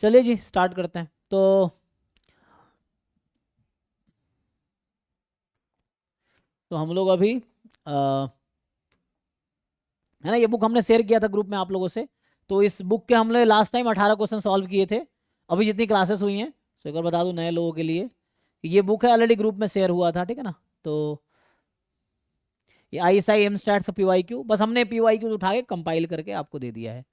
चलिए जी स्टार्ट करते हैं। तो हम लोग अभी है ना, ये बुक हमने शेयर किया था ग्रुप में आप लोगों से। तो इस बुक के हमने लास्ट टाइम 18 क्वेश्चन सॉल्व किए थे। अभी जितनी क्लासेस हुई हैं, तो एक बार बता दूं नए लोगों के लिए, ये बुक है ऑलरेडी ग्रुप में शेयर हुआ था, ठीक है ना। तो ये ISI एम स्टैट्स का PYQ, बस हमने PYQ उठा के कंपाइल करके आपको दे दिया है।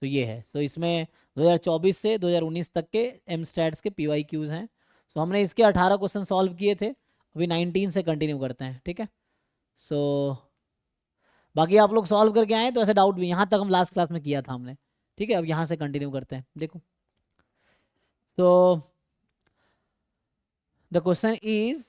तो ये है, तो इसमें 2024 से 2019 तक के एम स्टैट्स के PYQs हैं। तो हमने इसके 18 क्वेश्चन सॉल्व किए थे, अभी 19 से कंटिन्यू करते हैं, ठीक है। सो बाकी आप लोग सॉल्व करके आए तो ऐसे डाउट भी, यहाँ तक हम लास्ट क्लास में किया था हमने, ठीक है। अब यहाँ से कंटिन्यू करते हैं, देखो। तो the question is,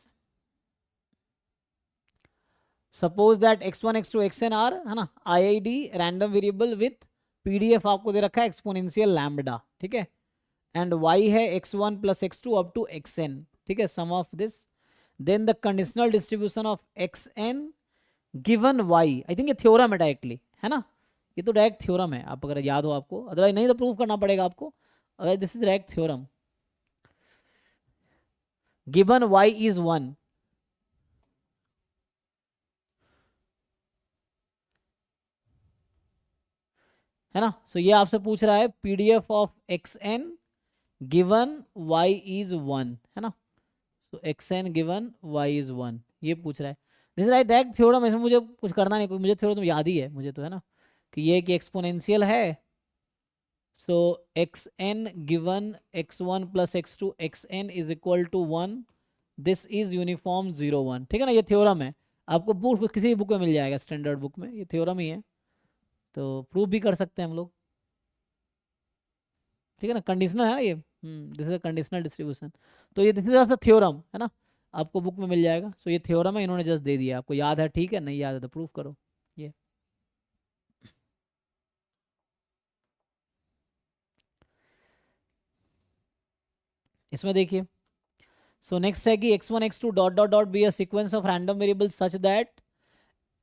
suppose that x1 x2 xn are, है ना, IID random variable with PDF आपको दे रखा है एक्सपोनेंशियल लैम्बडा, ठीक है। एंड y है x1 plus x2 up to xn, ठीक है, sum of this. Then the conditional distribution of xn given y, I think ये थ्योरम है डायरेक्टली, है ना। ये तो डायरेक्ट थ्योरम है, आप अगर याद हो आपको, अदरवाइज नहीं तो प्रूव करना पड़ेगा आपको। अगर this is direct theorem, given y is 1, है ना। सो ये आपसे पूछ रहा है PDF of xn given y is 1, है ना। तो xn गिवन y इज 1, ये पूछ रहा है। दिस इज डायरेक्ट थ्योरम, इसमें मुझे कुछ करना नहीं, मुझे थ्योरम तो याद ही है मुझे, तो है ना, कि ये कि एक्सपोनेंशियल है। So xn given x1 plus x2 xn is equal to 1, this is uniform 0 1, ठीक है ना। ये थ्योरम है, आपको प्रूफ किसी बुक में मिल जाएगा, स्टैंडर्ड बुक में, ये थ्योरम ही है। तो प्रूफ भी कर सकते हैं हम लोग, ठीक है ना। कंडीशनल है ना ये, दिस इज कंडीशनल डिस्ट्रीब्यूशन। तो ये दिस इज थ्योरम, है ना, आपको बुक में मिल जाएगा। सो ये थ्योरम है, इन्होंने जस्ट दे दिया, आपको याद है, ठीक है, नहीं याद है तो प्रूफ करो ये। इसमें देखिए, सो नेक्स्ट है कि x1 x2 dot dot dot be a sequence of random variable such that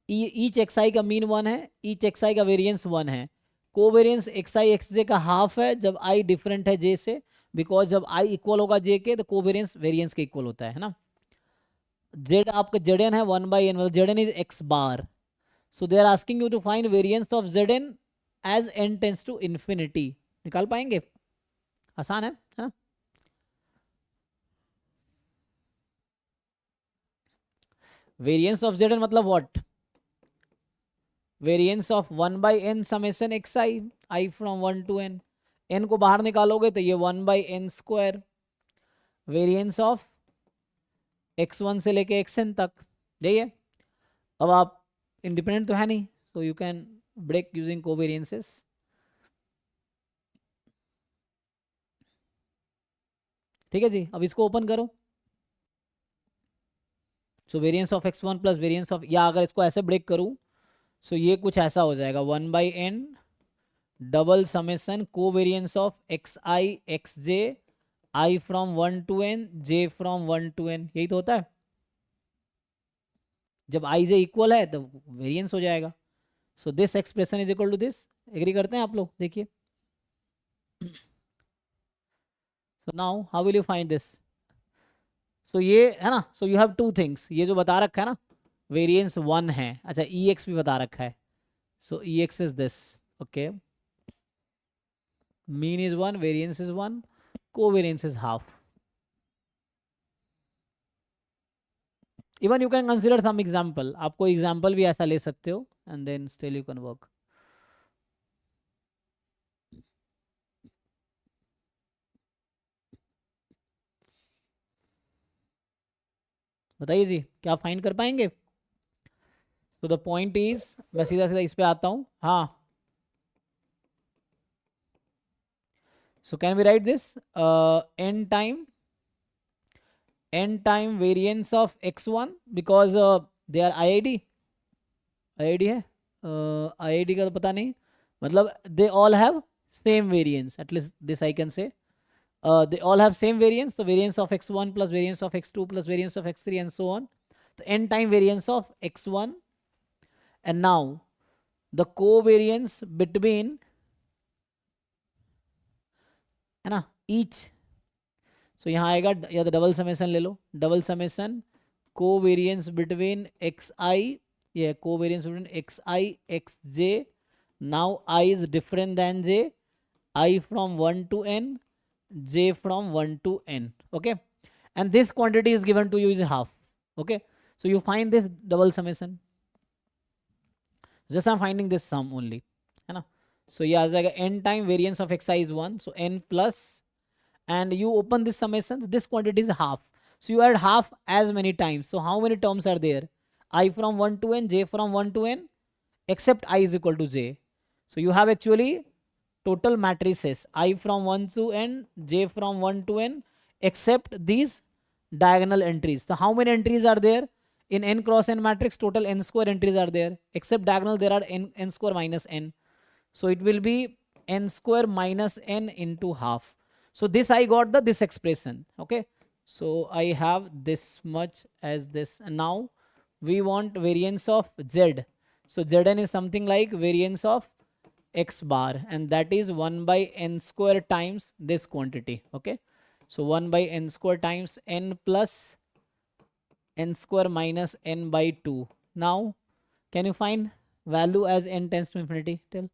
each xi का मीन 1 है, ईच xi का वेरिएंस 1 है। कोवेरियंस xi xj का हाफ है जब i डिफरेंट है j से, बिकॉज जब i इक्वल होगा j के तो कोवेरियंस वेरिएंस के इक्वल होता है ना। z आपका Zn है 1/n, मतलब Zn is x bar. So they are asking you to find variance of Zn as n tends to infinity. निकाल पाएंगे? आसान है ना। वेरिएंस ऑफ Zn मतलब what? Variance of 1/n summation xi, i from 1 to n, n को बाहर निकालोगे तो ये 1/n square, variance of x1 से लेके xn तक, यही है। अब आप इंडिपेंडेंट तो है नहीं, so you can break using covariances. ठीक है जी, अब इसको ओपन करो। So variance of x1 plus variance of, या अगर इसको ऐसे ब्रेक करूं, सो ये कुछ ऐसा हो जाएगा 1/n double summation covariance of xi xj, i from 1 to n, j from 1 to n, यही तो होता है। जब i j इक्वल है तो वेरिएंस हो जाएगा। So this expression is equal to this. Agree करते हैं आप लोग? देखिए, so now how will you find this? So ये है ना, so you have two things, ये जो बता रखा है ना, वेरिएंस 1 है, अच्छा ex भी बता रखा है। So ex is this, okay, mean is 1, variance is 1, covariance is half. Even you can consider some example, आप कोई एग्जांपल भी ऐसा ले सकते हो and then still you can work. बताइए जी, क्या फाइंड कर पाएंगे? तो द पॉइंट इज, मैं सीधा सीधा इस पे आता हूं, हाँ। So can we write this, n time variance of x1, because they are IID, IID है, IID का तो पता नहीं, मतलब they all have same variance, at least this I can say, they all have same variance, so variance of x1 plus variance of x2 plus variance of x3 and so on, so n time variance of x1, and now the covariance between है ना, each. सो यहाँ आएगा या तो double summation ले लो, double summation covariance between x i, ये covariance between x i x j, now i is different than j, I from 1 to n, j from 1 to n. Okay, and this quantity is given to you is half. Okay, so you find this double summation. Just I'm finding this sum only, है ना. So ये आ जाएगा n time variance of xi is 1, so n plus, and you open this summation, this quantity is half, so you add half as many times. So how many terms are there? I from 1 to n, j from 1 to n, except I is equal to j. So you have actually total matrices I from 1 to n, j from 1 to n, except these diagonal entries. So how many entries are there in n cross n matrix? Total n square entries are there, except diagonal there are n square minus n. So it will be n square minus n into half. So this I got this expression. Okay, so I have this much as this, and now we want variance of z. So zn is something like variance of x bar, and that is 1 by n square times this quantity. Okay, so 1 by n square times n plus n square minus n by 2. Now can you find value as n tends to infinity? Tell.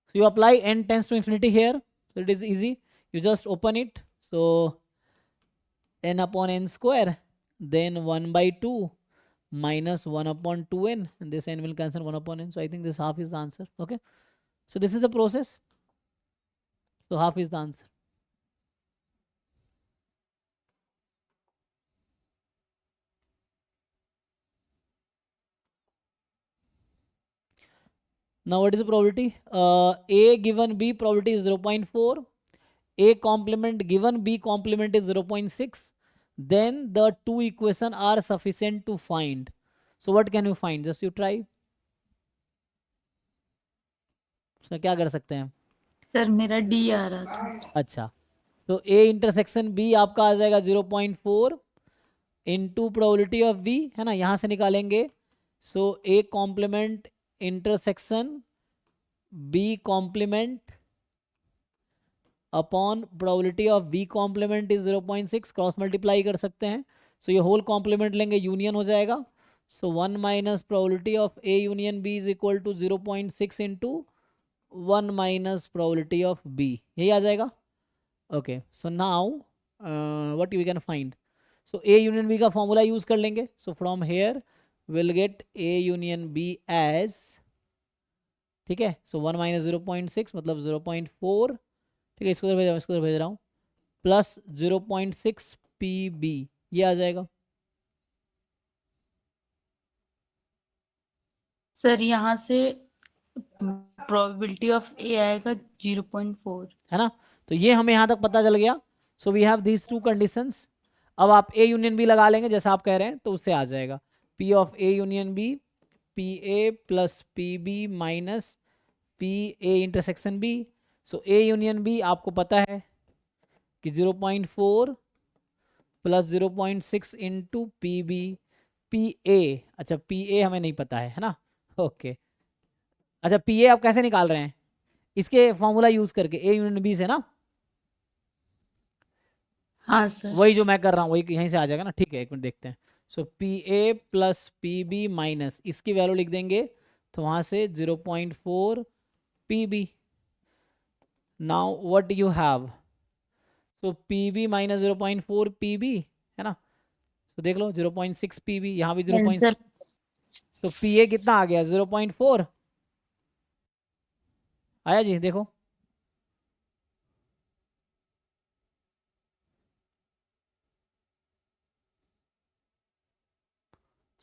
So you apply n tends to infinity here, so it is easy, you just open it. So n upon n square, then 1 by 2 minus 1 upon 2n, and this n will cancel 1 upon n. So I think this half is the answer. Okay, so this is the process. So half is the answer. Now what is the probability? A given B probability is 0.4. A complement given B complement is 0.6. Then the two equations are sufficient to find. So what can you find? Just you try. So क्या कर सकते हैं? Sir मेरा D आ रहा था. अच्छा, तो A intersection B आपका आ जाएगा 0.4 इंटू प्रोबेबिलिटी ऑफ B, है ना, यहाँ से निकालेंगे. So A complement intersection B complement upon probability of B complement is 0.6, cross multiply कर सकते हैं. सो ये होल कॉम्प्लीमेंट लेंगे, यूनियन हो जाएगा. So 1 minus probability of A union B is equal to 0.6 into 1 minus probability of B, यही आ जाएगा. Okay, so now what we can find. So A union B का फॉर्मूला यूज कर लेंगे. So from here will get A union B as, ठीक है, सो 1 minus 0.6 मतलब 0.4, ठीक है, इसको भेज रहा हूँ, इसको भेज रहा हूँ, प्लस 0.6 PB, ये आ जाएगा. सर यहाँ से प्रोबेबिलिटी ऑफ ए आएगा 0.4, है ना. तो ये हमें यहाँ तक पता चल गया. So we have these two conditions. अब आप A यूनियन B लगा लेंगे जैसा आप कह रहे हैं, तो उससे आ जाएगा P of A union B, PA plus PB minus PA intersection B. So A union B आपको पता है कि 0.4 प्लस 0.6 इंटू PB, PA, अच्छा PA हमें नहीं पता है ना. ओके, अच्छा PA आप कैसे निकाल रहे हैं? इसके फॉर्मूला यूज करके A यूनियन B से ना. हाँ सर, वही जो मैं कर रहा हूँ वही यहीं से आ जाएगा ना. ठीक है, एक मिनट देखते हैं. सो PA प्लस PB माइनस इसकी वैल्यू लिख देंगे, तो वहां से 0.4 PB. Now what you have, so PB minus 0.4 PB, है ना. तो देख लो 0.6 PB, यहाँ भी 0. आंसर सो PA कितना आ गया? 0.4 आया जी, देखो.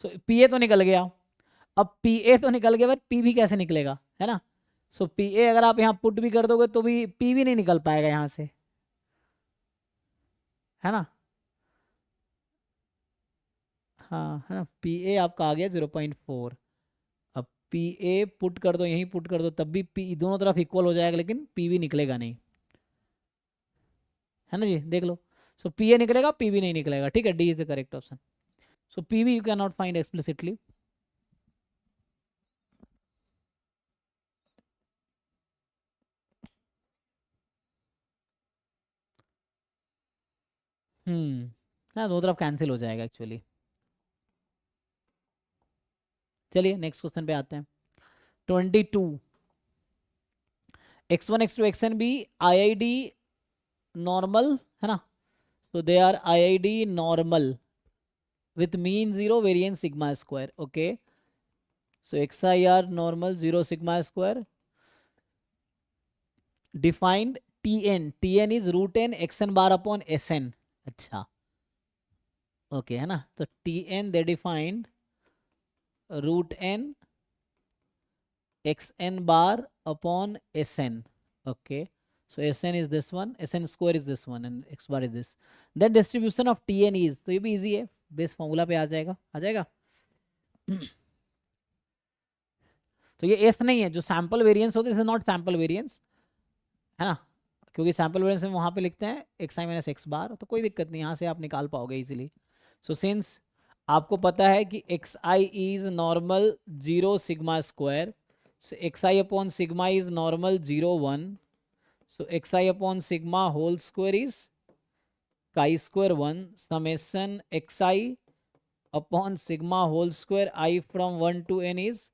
सो PA तो निकल गया. अब PA तो निकल गया, बट PB कैसे निकलेगा, है ना. सो PA अगर आप यहाँ पुट भी कर दोगे तो भी PB नहीं निकल पाएगा यहाँ से, है ना. हाँ, है ना, PA आपका आ गया 0.4. अब PA पुट कर दो, यहीं पुट कर दो, तब भी P दोनों तरफ इक्वल हो जाएगा, लेकिन PB निकलेगा नहीं, है ना जी, देख लो. सो PA निकलेगा, PB नहीं निकलेगा. ठीक है, D is the correct option. So PB you can not find explicitly. हाँ, दोनों तरफ कैंसिल हो जाएगा एक्चुअली। चलिए नेक्स्ट क्वेश्चन पे आते हैं। 22 x1 x2 xn भी IID नॉर्मल है ना, so they are IID normal with mean 0 variance sigma square. Okay, so xi are normal 0 sigma square. Defined tn is root n xn bar upon sn. अच्छा okay है ना, तो tn they defined root n xn bar upon sn. Okay, so sn is this one, sn square is this one and x bar is this. Then distribution of tn is, तो ये भी easy है, base formula पे आ जाएगा, आ जाएगा। तो ये S नहीं है, जो सैंपल वेरिएंस होते हैं नॉट सैंपल वेरिएंस है ना, क्योंकि सैंपल वेरिएंस में वहां पे लिखते हैं x i minus x bar, तो कोई दिक्कत नहीं, यहाँ से आप निकाल पाओगे इजीली। सो सिंस आपको पता है कि x i is normal 0 sigma square, so x i upon sigma is normal 0 1, so x i upon sigma whole square is chi square 1 summation x i upon sigma whole square i from 1 to n is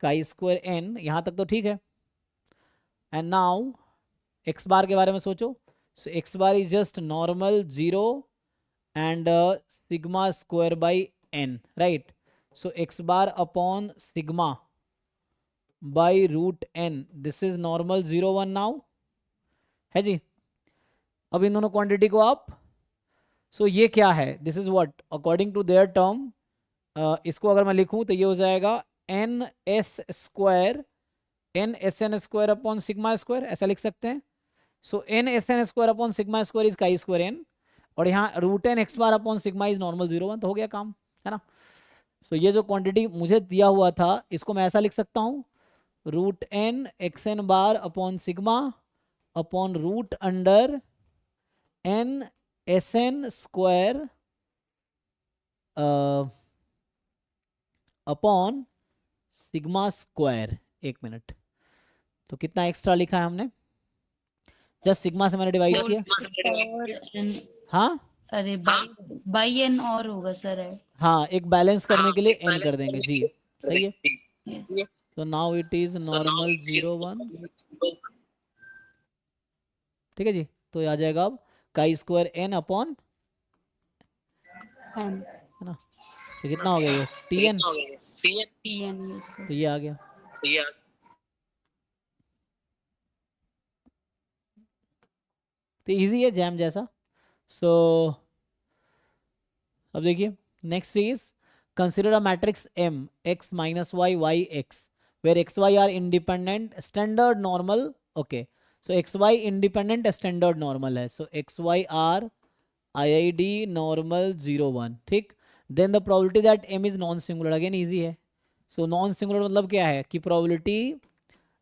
chi square n। यहाँ तक तो ठीक है। And now x बार के बारे में सोचो, so x bar is just normal 0 and sigma square by n, right. So x bar upon sigma by root n, this is normal 0 1 now है जी। अब इन दोनों क्वांटिटी को आप, सो ये क्या है, this is what according to their term, इसको अगर मैं लिखूं तो ये हो जाएगा n s square n s n square upon sigma square, ऐसा लिख सकते हैं। So n s n square upon sigma square is chi square n, और यहाँ root n x bar upon sigma is normal 0 1, तो हो गया काम है ना। सो ये जो क्वांटिटी मुझे दिया हुआ था इसको मैं ऐसा लिख सकता हूँ, root n x n bar upon sigma upon root under n s n square upon sigma square. एक मिनट, तो कितना एक्स्ट्रा लिखा है हमने, जस्ट सिग्मा से मैंने डिवाइड किया। और n, हाँ अरे बाई एन और होगा सर है। हाँ, एक बैलेंस करने के लिए एन कर देंगे जी, सही है। यस तो नाउ इट इज नॉर्मल 0 1, ठीक है जी। तो ये आ जाएगा अब काई स्क्वायर एन अपॉन, एन है ना, तो कितना हो गया ये t n, p n yes तो ये आ गया। तो इजी है जैम जैसा। सो अब देखिए next is consider a matrix M x minus y y x where x y are independent standard normal. Okay, so x y independent standard normal है, so x y are IID normal 0 1, ठीक। Then the probability that M is non singular, again easy है। So non singular मतलब क्या है कि probability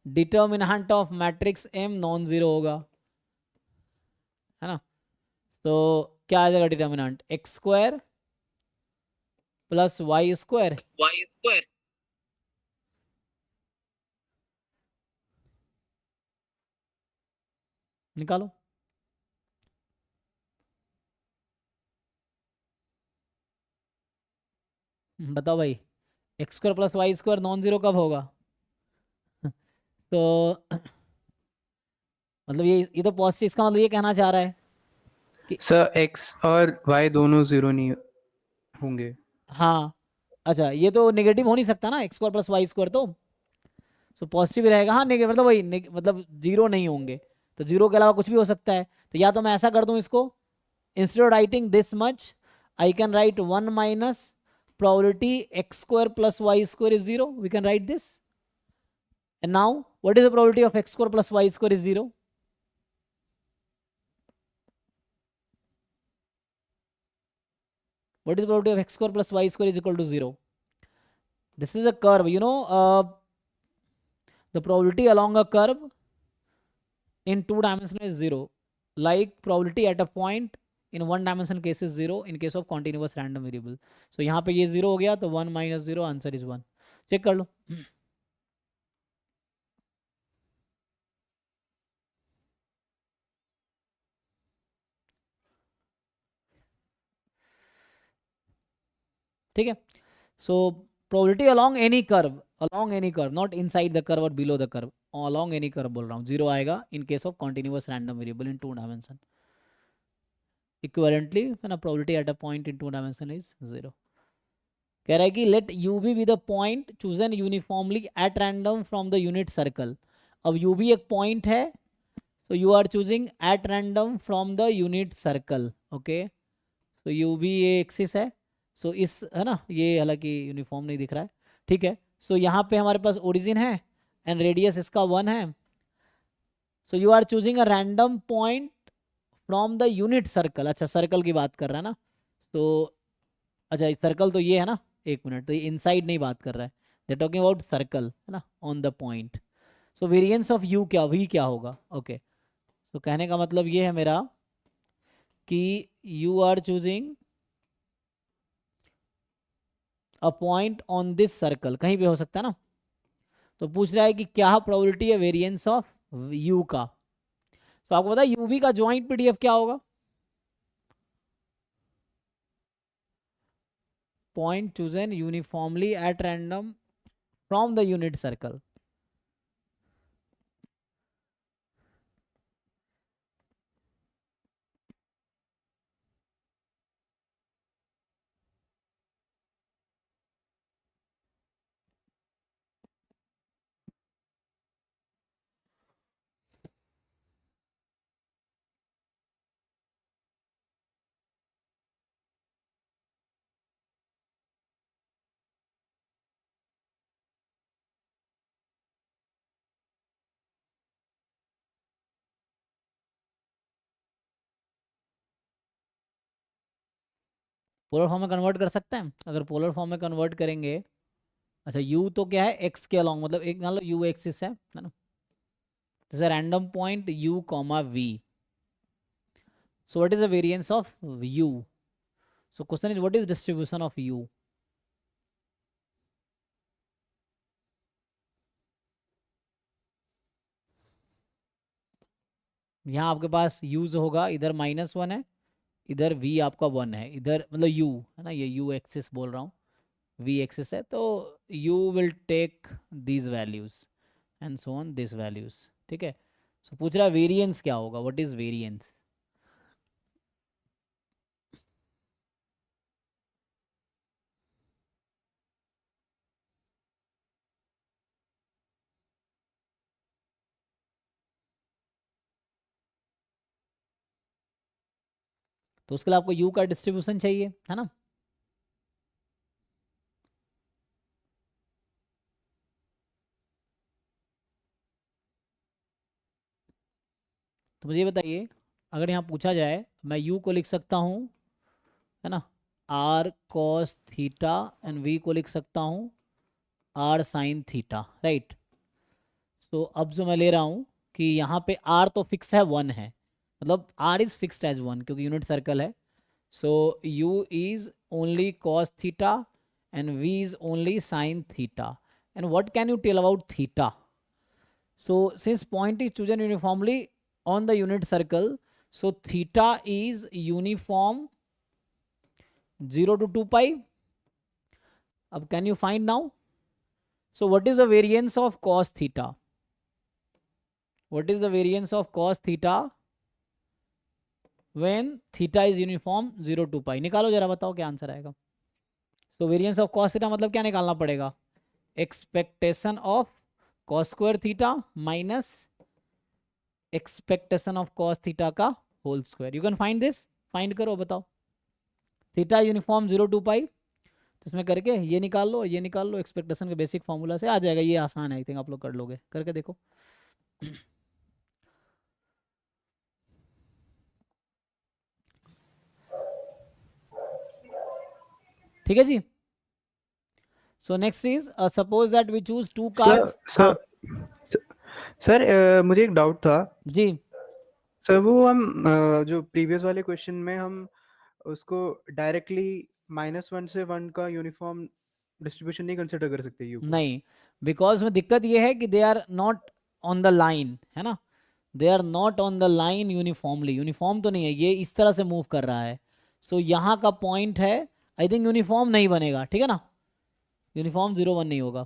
determinant of matrix M non zero होगा, है ना। तो क्या आ जाएगा determinant, x square plus y square, निकालो। बताओ भाई, x square plus y square non zero कब होगा? तो मतलब ये तो पॉजिटिव, इसका मतलब ये कहना चाह रहा है कि सर एक्स और वाई दोनों जीरो नहीं होंगे। हाँ, अच्छा ये तो नेगेटिव हो नहीं सकता ना, x square plus y square तो, सो पॉजिटिव ही रहेगा। हाँ नेगेटिव मतलब वही मतलब जीरो नहीं होंगे, तो जीरो के अलावा कुछ भी हो सकता है। तो या तो मैं ऐसा कर दूं इसको, instead of writing this much I can write 1 minus probability x square plus y square is 0, we can write this. And now what is the probability of x square plus y square is 0? What is the probability of x square plus y square is equal to 0? This is a curve, you know, the probability along a curve in 2 dimension is 0, like probability at a point in 1 dimension case is 0 in case of continuous random variable. So यहाँ पे ये 0 हो गया, तो 1 minus 0 answer is 1। Check कर लो। ठीक है. So probability along any curve, not inside the curve और below the curve, along any curve बोल रहा हूँ, 0 आएगा in case of continuous random variable in 2 dimension. Equivalently है ना, probability at a point in 2 dimension is 0. कह रहा है कि let u be the point chosen uniformly at random from the unit circle. अब यू भी एक पॉइंट है, तो you are choosing at random from the unit circle. Okay, तो यू भी ये एक्सिस है. सो इस है ना, ये हालांकि यूनिफॉर्म नहीं दिख रहा है, ठीक है. सो यहाँ पे हमारे पास ओरिजिन है एंड रेडियस इसका 1 है. So you are choosing a random point from the unit circle. अच्छा, सर्कल की बात कर रहा है ना, तो अच्छा सर्कल तो ये है ना, एक मिनट, तो ये इनसाइड नहीं बात कर रहा है, दे टॉकिंग अबाउट सर्कल है ना, on the point. So variance of you क्या, वी क्या होगा. ओके, तो कहने का मतलब ये है मेरा कि you are choosing a point on this circle, कहीं भी हो सकता है ना. तो पूछ रहा है कि क्या प्रोबेबिलिटी है वेरिएंस ऑफ यू का. तो आपको पता है यूवी का ज्वाइंट पीडीएफ क्या होगा. Point chosen uniformly at random from the unit circle. Polar form में कन्वर्ट कर सकते हैं. अगर पोलर फॉर्म में कन्वर्ट करेंगे, अच्छा यू तो क्या है, एक्स के अलॉन्ग, मतलब एक मान लो यू एक्सिस है ना, जैसे random point u comma v. So what is the variance of u. So question is what is distribution of u. यहाँ आपके पास यूज होगा, इधर -1 है, इधर v आपका 1 है, इधर मतलब u है ना, ये u एक्सिस बोल रहा हूँ, v एक्सिस है, तो u will take these values and so on this values. ठीक है. सो पूछ रहा है वेरिएंस क्या होगा, व्हाट इज वेरिएंस. तो उसके लिए आपको u का डिस्ट्रीब्यूशन चाहिए है ना. तो मुझे ये बताइए, अगर यहाँ पूछा जाए, मैं u को लिख सकता हूँ है ना, r cos theta, and v को लिख सकता हूँ r sin थीटा, राइट. तो अब जो मैं ले रहा हूँ कि यहाँ पे r तो फिक्स है, 1 है, मतलब r इज फिक्स्ड एज 1 क्योंकि यूनिट सर्कल है. So u is only cos theta and v is only sin theta. And what can you tell about theta. So since point is chosen uniformly on the unit circle, so theta is uniform 0 to 2 pi. अब can you find now? So what is the variance of cos theta? What is the variance of cos theta when theta is uniform 0 to pi? निकालो जरा, बताओ क्या answer आएगा. So variance of cos theta मतलब क्या निकालना पड़ेगा, expectation of cos square theta minus expectation of cos theta का whole square. You can find this, find करो, बताओ. थीटा यूनिफॉर्म 0 to पाई, तो इसमें करके ये निकाल लो, ये निकाल लो, एक्सपेक्टेशन के बेसिक फॉर्मूला से आ जाएगा. ये आसान है, आई थिंक आप लोग कर लोगे, करके देखो. ठीक है जी. So next is suppose that we choose 2 cards. Sir मुझे एक डाउट था जी. सर. वो हम जो प्रीवियस वाले क्वेश्चन में हम उसको डायरेक्टली -1 से 1 का यूनिफॉर्म डिस्ट्रीब्यूशन नहीं कंसिडर कर सकते यू को? नहीं, बिकॉज में दिक्कत ये है कि they are not on the line है ना, they are not on the line uniformly. Uniform तो नहीं है, ये इस तरह से मूव कर रहा है. सो यहाँ का पॉइंट है आई थिंक यूनिफॉर्म नहीं बनेगा, ठीक है ना, यूनिफॉर्म 0 1 नहीं होगा।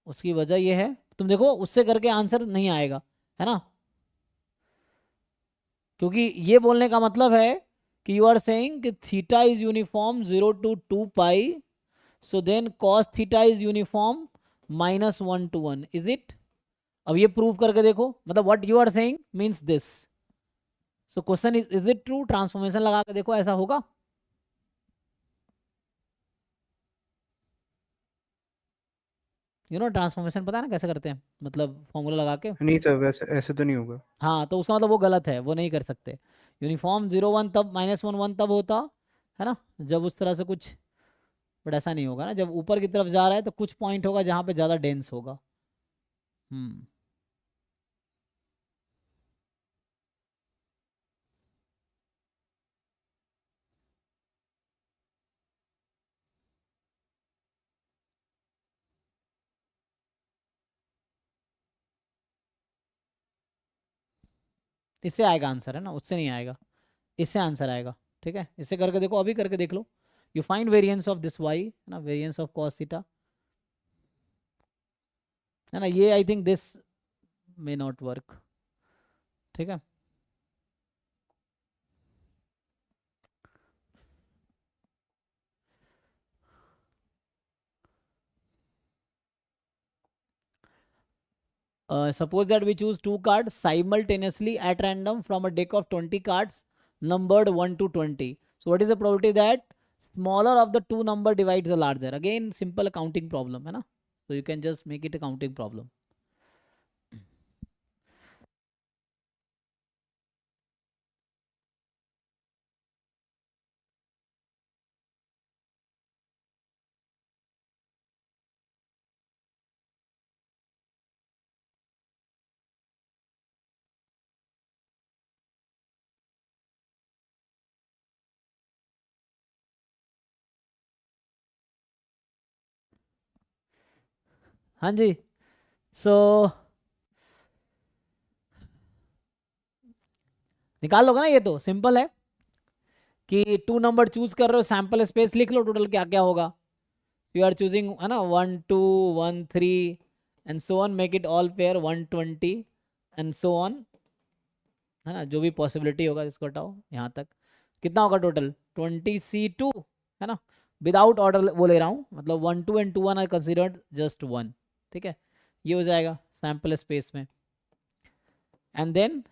उसकी वजह ये है, तुम देखो उससे करके आंसर नहीं आएगा, है ना, क्योंकि ये बोलने का मतलब है कि यू आर सेइंग कि theta is uniform 0 to 2 pi, so then cos theta is uniform -1 to 1, is it? अब ये प्रूव करके देखो, मतलब what you are saying means this. So question is it true, transformation लगा के देखो, ऐसा होगा? ट्रांसफॉर्मेशन पता है ना कैसे करते हैं, मतलब फॉर्मूला लगा के। नहीं सर, वैसे ऐसे तो नहीं होगा। हाँ, तो उसका मतलब वो गलत है, वो नहीं कर सकते। यूनिफॉर्म 0 1 तब, -1 1 तब होता है ना, जब उस तरह से कुछ, बट ऐसा नहीं होगा ना, जब ऊपर की तरफ जा रहा है तो कुछ पॉइंट होगा जहाँ पे ज़्यादा डेंस होगा। हम्म इससे आएगा आंसर, है ना, उससे नहीं आएगा, इससे आंसर आएगा। ठीक है, इससे करके देखो, अभी करके देख लो। You find variance of this y, है ना, वेरिएंस ऑफ कॉस थीटा, है ना, ये I think this may not work. ठीक है, suppose that we choose two cards simultaneously at random from a deck of 20 cards numbered 1 to 20. So what is the probability that smaller of the two number divides the larger? Again, simple counting problem, है ना, so you can just make it a counting problem. हाँ जी, so निकाल लोगे ना, ये तो simple है कि टू नंबर चूज कर रहे हो, सैंपल स्पेस लिख लो टोटल क्या क्या होगा। यू आर चूजिंग, है ना, 1 2 1 3 and so on, make it all pair 120 and so on, है ना, जो भी पॉसिबिलिटी होगा इसको हटाओ यहाँ तक। कितना होगा टोटल? 20C2, है ना, विदाउट ऑर्डर वो ले रहा हूँ, मतलब 1 2 एंड 2 1 आई कंसिडर्ड जस्ट 1। ठीक है, ये हो जाएगा सैंपल स्पेस में। एंड देन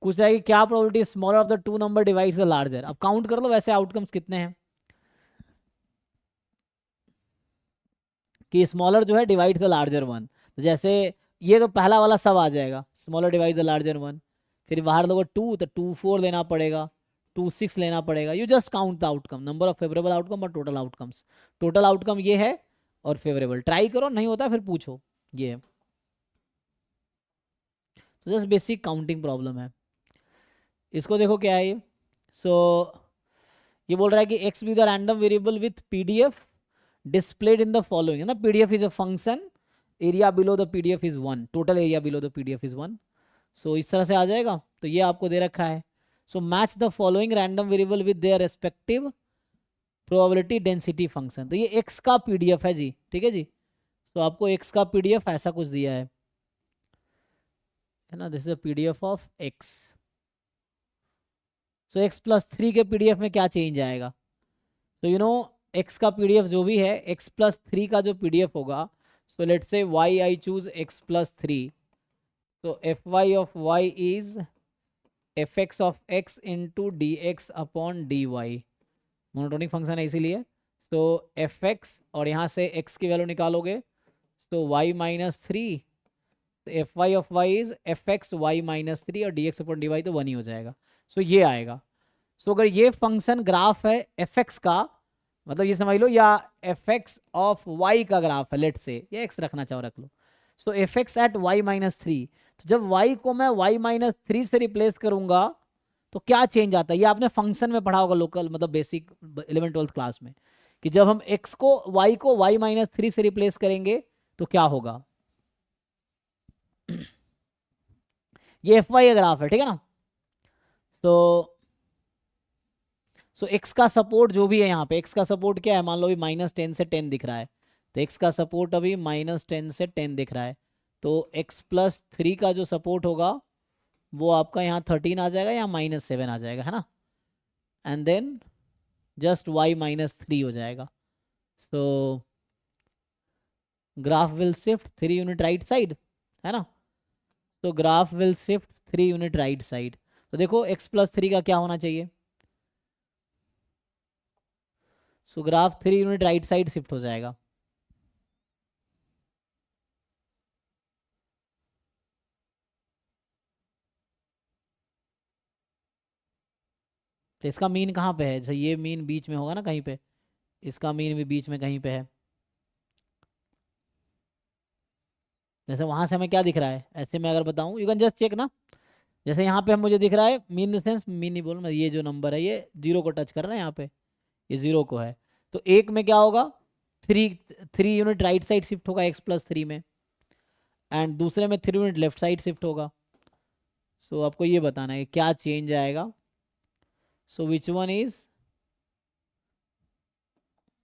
पूछ रहा है कि क्या probability smaller of the two number divides the larger. अब काउंट कर लो वैसे आउटकम्स कितने हैं, कि स्मॉलर जो है डिवाइड्स द लार्जर वन, तो जैसे ये तो पहला वाला सब आ जाएगा, smaller divide the larger one. फिर बाहर लोगो 2, तो 2 4 लेना पड़ेगा, 2 6 लेना पड़ेगा। You just count the outcome, number of favourable outcome और टोटल आउटकम्स। टोटल आउटकम ये है और फेवरेबल, ट्राई करो, नहीं होता फिर पूछो, ये है। तो जस्ट बेसिक काउंटिंग प्रॉब्लम है। इसको देखो क्या है ये। सो ये बोल रहा है कि x be the random variable with PDF displayed in the following, है ना, pdf is a function, area below the pdf is 1, total area below the pdf is 1। so इस तरह से आ जाएगा, तो ये आपको दे रखा है। so match the following random variable with their respective probability density function। तो ये x का pdf है जी, ठीक है जी, तो आपको x का pdf ऐसा कुछ दिया है ना, this is a pdf of x। so x + 3 के pdf में क्या चेंज आएगा, तो यू नो x का pdf जो भी है, x + 3 का जो pdf होगा, so let's say y I choose x + 3, तो fy of y is fx of x into dx upon dy, monotonic function है इसीलिए। तो fx और यहाँ से x की वैल्यू निकालोगे, तो y - 3, fy of y is fx y - 3 और dx upon dy तो 1 ही हो जाएगा। सो ये आएगा। सो अगर ये फंक्शन ग्राफ है fx का, मतलब ये समझ लो, या fx ऑफ y का ग्राफ है, लेट से ये x रखना चाहो रख लो। सो fx एट y - 3, तो जब y को मैं y - 3 से रिप्लेस करूंगा तो क्या चेंज आता है, ये आपने फंक्शन में पढ़ा होगा लोकल, मतलब बेसिक 11th 12th क्लास में, कि जब हम x को y - 3 से रिप्लेस करेंगे तो क्या होगा। ये fy का ग्राफ है, ठीक है ना। तो सो एक्स का सपोर्ट जो भी है यहाँ पे, एक्स का सपोर्ट क्या है, मान लो अभी -10 से 10 दिख रहा है, तो एक्स का सपोर्ट अभी -10 से 10 दिख रहा है, तो x+3 का जो सपोर्ट होगा वो आपका यहाँ 13 आ जाएगा या -7 आ जाएगा, है ना, एंड देन जस्ट y-3 हो जाएगा. सो graph will shift 3 unit right side, है ना. तो graph will shift 3 unit right side. तो देखो x+3 का क्या होना चाहिए, सो graph 3 unit right side shift हो जाएगा. तो इसका मीन कहाँ पे है, जैसे ये मीन बीच में होगा ना कहीं पे, इसका मीन भी बीच में कहीं पे है. जैसे वहां से हमें क्या दिख रहा है, ऐसे मैं अगर बताऊं, यू कैन जस्ट चेक ना. जैसे यहाँ पे मुझे दिख रहा है मीन इन सेंस, मीन नहीं बोल मैं, ये जो नंबर है ये 0 को टच कर रहा है, यहाँ पे ये 0 को है. तो एक में क्या होगा, 3 यूनिट राइट साइड शिफ्ट होगा x+3 में, एंड दूसरे में 3 यूनिट लेफ्ट साइड शिफ्ट होगा. सो आपको ये बताना है कि क्या चेंज आएगा. सो विच वन इज,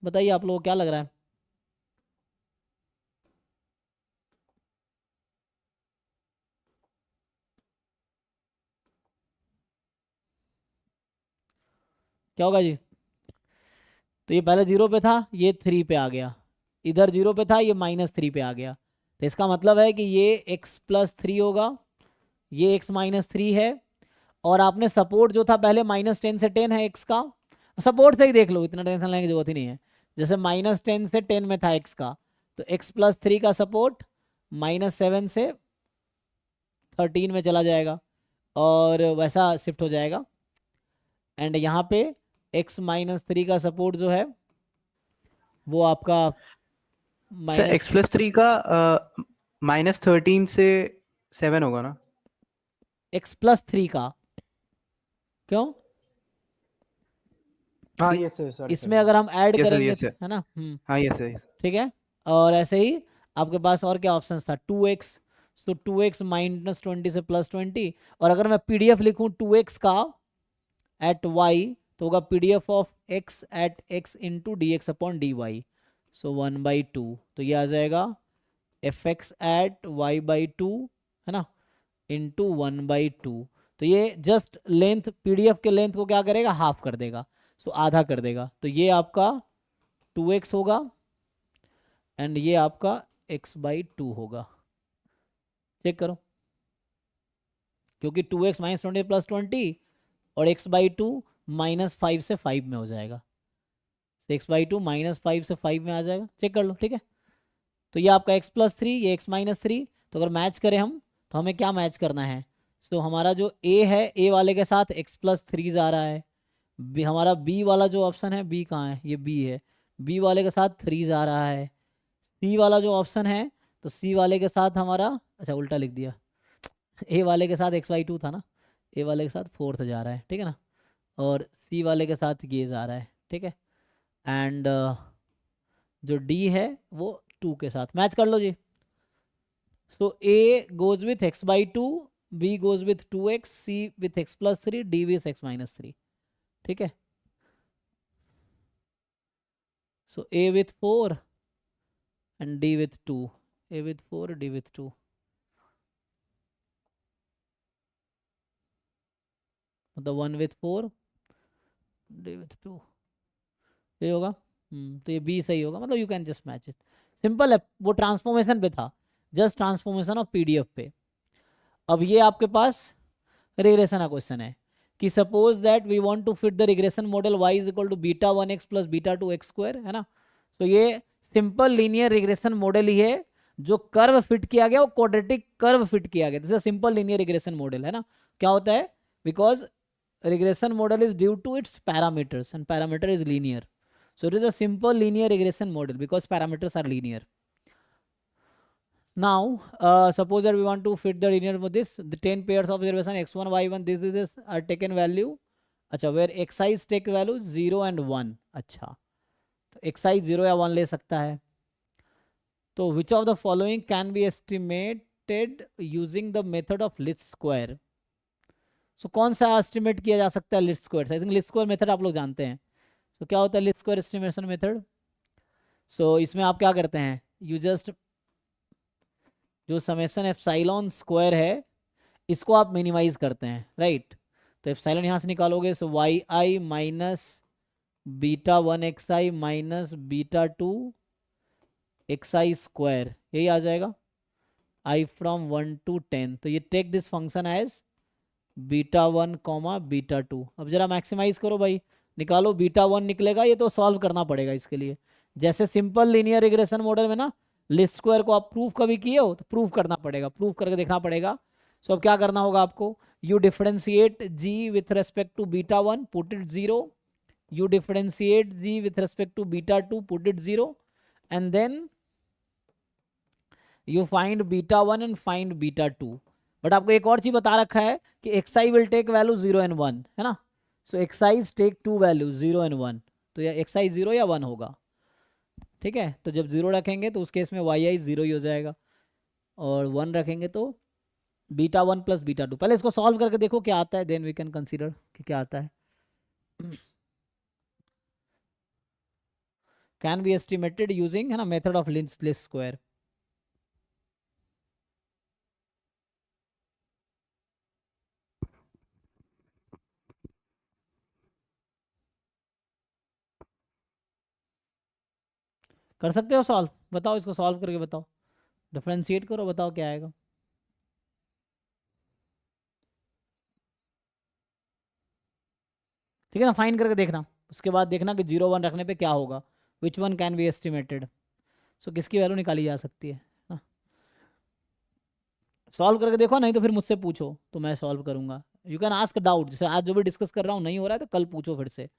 बताइए आप लोगों को क्या लग रहा है. क्या होगा जी, तो ये पहले 0 पे था, ये 3 पे आ गया, इधर 0 पे था, ये -3 पे आ गया. तो इसका मतलब है कि ये x+3 होगा, ये x-3 है, और आपने सपोर्ट जो था पहले -10 से 10 है x का, सपोर्ट से ही देख लो, इतना टेंशन लेने की जरूरत ही नहीं है. जैसे -10 से 10 में था x का, तो x+3 का सपोर्ट -7 से 13 में चला जाएगा, और वैसा शिफ्ट हो जाएगा. एंड यहाँ पे x-3 का सपोर्ट जो है वो आपका सर x+3 का -13 से 7 होगा ना. x+3 का क्यों, हाँ यस सर, सॉरी इसमें अगर हम ऐड यस सर, करेंगे यस सर, है ना. हाँ यस सर. ठीक है. और ऐसे ही आपके पास और क्या ऑप्शन था, 2x, सो 2x -20 से +20, और अगर मैं पीडीएफ लिखूं 2x का एट y, तो होगा PDF of x at x into dx/dy, so 1/2. तो ये आ जाएगा fx एट y/2, है ना, इंटू 1/2. तो ये जस्ट लेंथ, पीडीएफ के लेंथ को क्या करेगा, हाफ कर देगा, सो आधा कर देगा. तो ये आपका 2x होगा, एंड ये आपका x/2 होगा. चेक करो, क्योंकि 2x -20 +20 और x/2 -5 से 5 में हो जाएगा, x/2 -5 से 5 में आ जाएगा. चेक कर लो, ठीक है. तो ये आपका x+3, ये x-3. तो अगर मैच करें हम, तो हमें क्या मैच करना है, सो हमारा जो a है, a वाले के साथ x+3 आ रहा है, हमारा b वाला जो ऑप्शन है, b कहाँ है, ये b है, b वाले के साथ 3 आ रहा है. c वाला जो ऑप्शन है, तो c वाले के साथ हमारा, अच्छा उल्टा लिख दिया, a वाले के साथ x/2 था ना, a वाले के साथ 4 जा रहा है, ठीक है ना, और c वाले के साथ ये जा रहा है, ठीक है. एंड जो d है वो 2 के साथ मैच कर लो जी. सो a goes with x/2, b goes with 2x, c with x+3, d with x-3. ठीक है. सो a with 4 and d with 2, a with 4, d with 2. मतलब 1 with 4, d with 2, ये होगा. तो ये b सही होगा, मतलब you can just match it. Simple है, वो ट्रांसफॉर्मेशन पे था, जस्ट ट्रांसफॉर्मेशन ऑफ पीडीएफ पे. अब ये आपके पास रिग्रेशन का क्वेश्चन है कि suppose that we want to fit the regression model y is equal to β1x plus β2x², है ना. तो ये सिंपल लीनियर रिग्रेशन मॉडल ही है, जो कर्व फिट किया गया, वो क्वाड्रेटिक कर्व फिट किया गया. This is simple linear regression model, है ना. क्या होता है, because regression model is due to its parameters and parameter is linear, so it is a simple linear regression model because parameters are linear. Now suppose that we want to fit the linear for this, the 10 pairs of observation x1 y1 this are taken value, अच्छा, where xi is take value 0 and 1. अच्छा, तो xi 0 या 1 ले सकता है. तो which of the following can be estimated using the method of least square. सो कौन सा एस्टिमेट किया जा सकता है लिस्ट स्क्वायर से? I think list square method आप लोग जानते हैं। तो क्या होता है लिस्ट स्क्वायर एस्टिमेशन मेथड? सो इसमें आप क्या करते हैं, यू जस्ट जो समेशन एप्सिलॉन स्क्वायर है इसको आप मिनिमाइज करते हैं, राइट? तो एप्सिलॉन यहाँ से निकालोगे, सो Y i minus beta 1 x i minus beta 2 x I square, यही आ जाएगा आई फ्रॉम 1 to 10। तो ये take this function as beta 1 comma beta 2। अब जरा मैक्सिमाइज करो भाई, निकालो बीटा 1 निकलेगा, ये तो सॉल्व करना पड़ेगा इसके लिए। जैसे सिंपल लीनियर रिग्रेशन मॉडल में ना लिस्ट स्क्वायर को आप प्रूफ कभी किए हो तो प्रूफ करना पड़ेगा, प्रूफ करके देखना पड़ेगा। सो अब क्या करना होगा आपको, you differentiate g with respect to beta 1 put it 0, you differentiate g with respect to beta 2 put it 0, and then you find beta 1 and find beta 2। But आपको एक और चीज बता रखा है कि xi will take value 0 and 1, है ना? so xi take two values 0 and 1, तो या xi 0 या 1 होगा, ठीक है? तो जब 0 रखेंगे तो उस केस में yi 0 ही हो जाएगा, और 1 रखेंगे तो बीटा 1 प्लस बीटा 2। पहले इसको सॉल्व करके देखो क्या आता है, देन वी कैन कंसीडर कि क्या आता है। कैन बी एस्टिमेटेड यूजिंग, है ना, मेथड ऑफ लिस्ट स्क्वायर। कर सकते हो सॉल्व? बताओ, इसको सॉल्व करके बताओ, डिफरेंशिएट करो, बताओ क्या आएगा। ठीक है ना, फाइंड करके देखना, उसके बाद देखना कि 0 1 रखने पे क्या होगा, which one can be estimated. So किसकी वैल्यू निकाली जा सकती है ना, सॉल्व करके देखो, नहीं तो फिर मुझसे पूछो तो मैं सॉल्व करूंगा। यू कैन आस्क डाउट, जैसे आज जो भी डिस्कस कर रहा हूँ नहीं हो रहा है तो कल पूछो फिर से,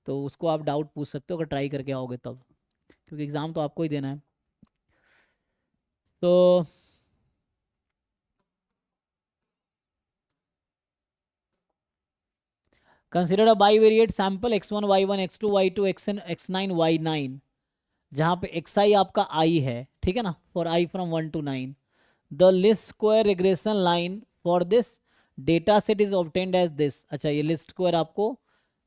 तो उसको आप डाउट पूछ सकते हो अगर ट्राई करके आओगे तब, क्योंकि एग्जाम तो आपको ही देना है। तो consider a bivariate sample x1 y1 x2 y2 xn x9 y9, जहां पे xi आपका i है, ठीक है ना, for i from 1 to 9। The least square regression line for this data set is obtained as this. अच्छा, ये लिस्ट स्क्वायर आपको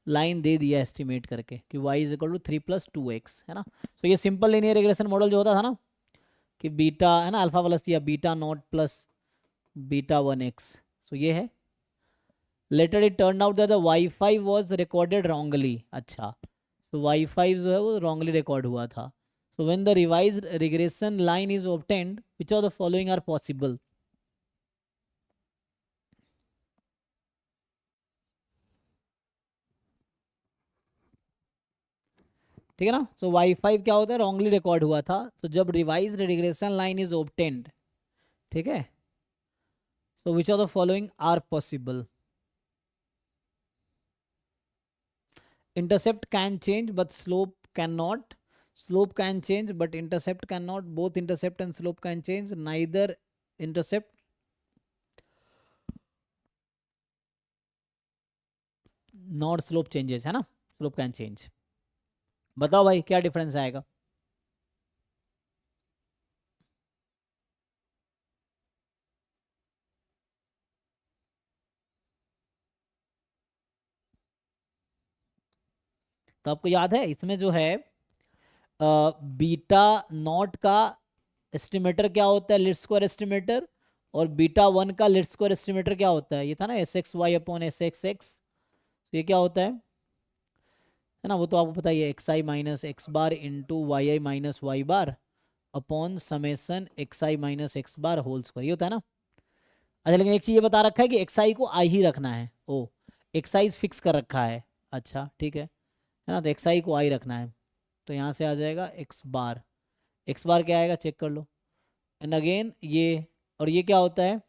लाइन दे दिया एस्टिमेट करके कि y is equal to 3 + 2x, है ना? तो ये सिंपल लीनियर रिग्रेशन मॉडल जो होता था ना कि बीटा, है ना, अल्फा प्लस या beta naught plus beta 1x, so ये है। Later it turn out that the y five was recorded wrongly. अच्छा, तो वाई-फाई जो है वो रॉन्गली रिकॉर्ड हुआ था। So when the revised regression line is obtained which of the following are possible? ठीक है ना, सो वाई-फाई क्या होता है, रॉन्गली रिकॉर्ड हुआ था। तो जब revised regression line is obtained, ठीक है, so which of the following are possible? Intercept can change but slope cannot, slope can change but intercept cannot, both intercept and slope can change, neither intercept nor slope changes, है ना, slope can change। बताओ भाई क्या difference आएगा? तो आपको याद है इसमें जो है बीटा नॉट का एस्टिमेटर क्या होता है, लिस्ट स्क्वायर एस्टिमेटर, और बीटा 1 का लिस्ट स्क्वायर एस्टिमेटर क्या होता है, ये था ना SXY/SXX। ये क्या होता है ना, वो तो आपको पता ही है, XI minus x bar into YI minus y bar upon summation XI minus x bar whole square, ये होता है ना। अच्छा, लेकिन एक चीज़ ये बता रखा है कि XI को I ही रखना है। ओ, XI फिक्स कर रखा है, अच्छा ठीक है ना, तो XI को I रखना है। तो यहाँ से आ जाएगा x बार क्या आएगा चेक कर लो, एंड अगेन ये, और ये क्या होता है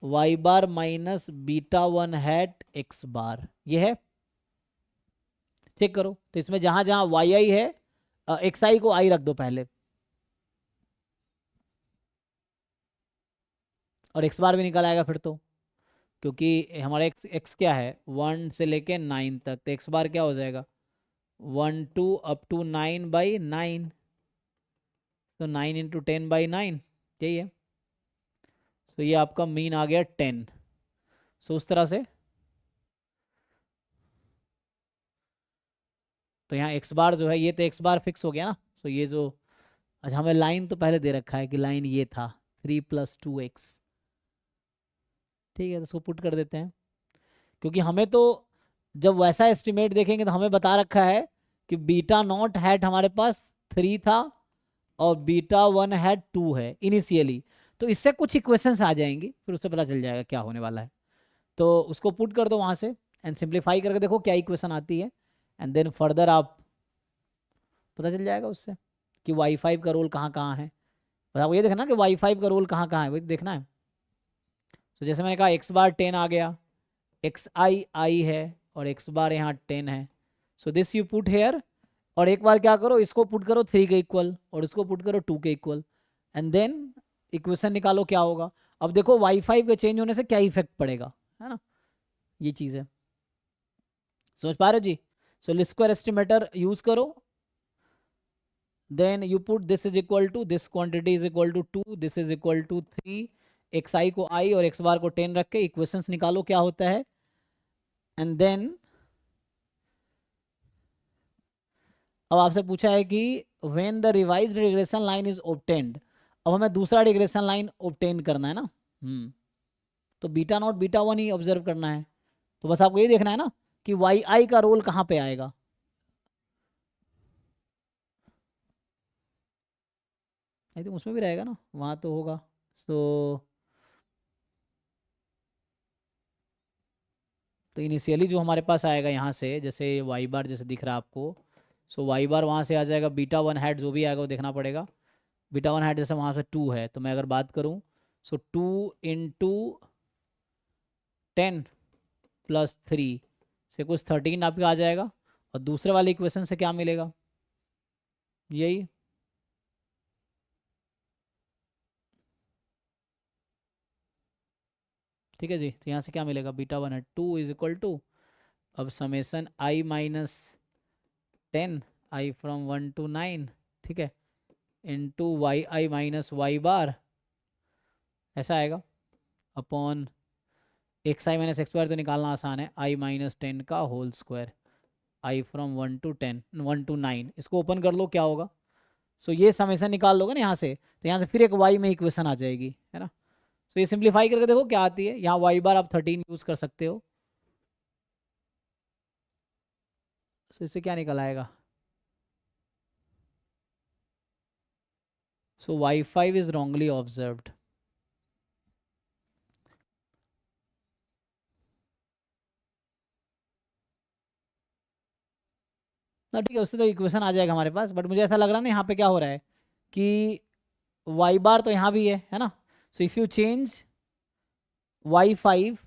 y बार माइनस बीटा 1 हैट x बार, ये है, चेक करो। तो इसमें जहां जहां yi है xi को I रख दो पहले, और x बार भी निकल आएगा फिर तो, क्योंकि हमारा x क्या है 1 से लेके 9 तक, तो x बार क्या हो जाएगा 1 2 अप टू 9/9, तो 9 इंटू 10/9, यही है। तो ये आपका मीन आ गया 10। सो उस तरह से तो यहाँ एक्स बार जो है, ये तो एक्स बार फिक्स हो गया ना। सो ये जो, अच्छा हमें लाइन तो पहले दे रखा है कि लाइन ये था 3 + 2x, ठीक है, तो उसको पुट कर देते हैं। क्योंकि हमें तो जब वैसा एस्टिमेट देखेंगे तो हमें बता रखा है कि बीटा नॉट हैट हमारे पास 3 था और बीटा 1 हैट 2 है इनिशियली। तो इससे कुछ इक्वेशंस आ जाएंगी, फिर उससे पता चल जाएगा क्या होने वाला है। तो उसको पुट कर दो वहाँ से एंड सिंप्लीफाई करके देखो क्या इक्वेशन आती है, एंड देन फर्दर आप पता चल जाएगा उससे कि y5 का रोल कहाँ कहाँ है। बस आपको ये देखना कि y5 का रोल कहाँ कहाँ है, वही देखना है। तो जैसे मैंने कहा x बार 10 आ गया, xi i है और x बार यहाँ 10 है। सो दिस यू पुट हेयर, और एक बार क्या करो, इसको पुट करो 3 के इक्वल और इसको पुट करो 2 के इक्वल, एंड देन इक्वेशन निकालो क्या होगा। अब देखो y5 के चेंज होने से क्या इफेक्ट पड़ेगा, है ना, ये चीज़ है। समझ पा रहे हो जी। So least square estimator use करो, then you put this is equal to this quantity is equal to 2, this is equal to 3, xi को i और x बार को 10 रख के इक्वेशंस निकालो क्या होता है, एंड देन अब आपसे पूछा है कि when the revised regression line is obtained. अब हमें दूसरा रिग्रेशन लाइन ऑब्टेन करना है ना, तो beta not beta 1 he observe करना है। तो बस आपको ये देखना है ना कि वाई आई का रोल कहाँ पे आएगा। आई थिंक उसमें भी रहेगा ना, वहाँ तो होगा। तो इनिशियली जो हमारे पास आएगा यहाँ से, जैसे वाई बार जैसे दिख रहा है आपको, सो वाई बार वहाँ से आ जाएगा, बीटा 1 हैट जो भी आएगा वो देखना पड़ेगा। बीटा 1 हैट जैसे वहाँ से 2 है, तो मैं अगर बात करूँ सो 2 × 10 + 3 से कुछ 13 आपका आ जाएगा, और दूसरे वाले इक्वेशन से क्या मिलेगा, यही। ठीक है जी, तो यहाँ से क्या मिलेगा, बीटा 1 है 2 इज इक्वल टू, अब summation i - 10 i from 1 to 9, ठीक है, into y i minus y bar, ऐसा आएगा, upon x i minus x bar तो निकालना आसान है, i - 10 का whole square, i from 1 to 10 1 to 9, इसको ओपन कर लो क्या होगा। सो ये समेसन निकाल लोगे ना यहाँ से, तो यहाँ से फिर एक y में इक्वेशन आ जाएगी, है ना। सो ये सिंप्लीफाई करके देखो क्या आती है, यहाँ y बार आप 13 यूज कर सकते हो। सो इससे क्या निकल आएगा, सो y5 इज रॉन्गली ऑब्जर्व्ड। ना ठीक है, उससे तो इक्वेशन आ जाएगा हमारे पास, बट मुझे ऐसा लग रहा है ना यहाँ पे क्या हो रहा है कि y बार तो यहाँ भी है ना। So if you change y5